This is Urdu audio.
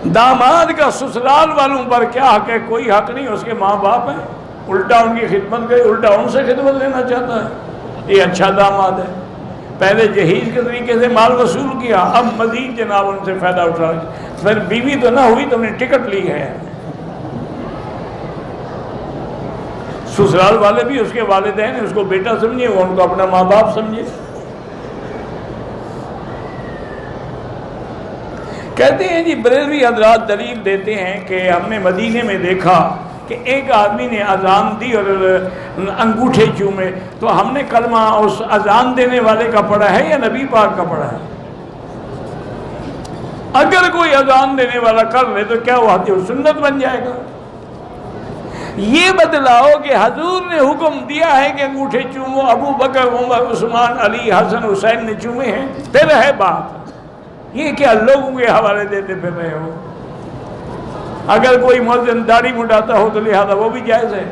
داماد کا سسرال والوں پر کیا حق ہے؟ کوئی حق نہیں، اس کے ماں باپ ہیں، الٹا ان کی خدمت گئی، الٹا ان سے خدمت لینا چاہتا ہے۔ یہ اچھا داماد ہے، پہلے جہیز کے طریقے سے مال وصول کیا، اب مزید جناب ان سے فائدہ اٹھا رہا ہے۔ پھر بیوی تو نہ ہوئی، تم نے ٹکٹ لی ہے۔ سسرال والے بھی اس کے والدین ہیں، اس کو بیٹا سمجھے، وہ ان کو اپنا ماں باپ سمجھے۔ کہتے ہیں جی بریلوی حضرات دلیل دیتے ہیں کہ ہم نے مدینے میں دیکھا کہ ایک آدمی نے اذان دی اور انگوٹھے چومے، تو ہم نے کلمہ اس اذان دینے والے کا پڑھا ہے یا نبی پاک کا پڑھا ہے؟ اگر کوئی اذان دینے والا کر لے تو کیا وہ حدیث سنت بن جائے گا؟ یہ بدلاؤ کہ حضور نے حکم دیا ہے کہ انگوٹھے چومو، ابو بکر، عمر، عثمان، علی، حسن، حسین نے چومے ہیں، پھر ہے بات۔ یہ کیا لوگوں کے حوالے دیتے پھر رہے ہو؟ اگر کوئی مؤذن داڑھی مڈاتا ہو تو لہذا وہ بھی جائز ہے۔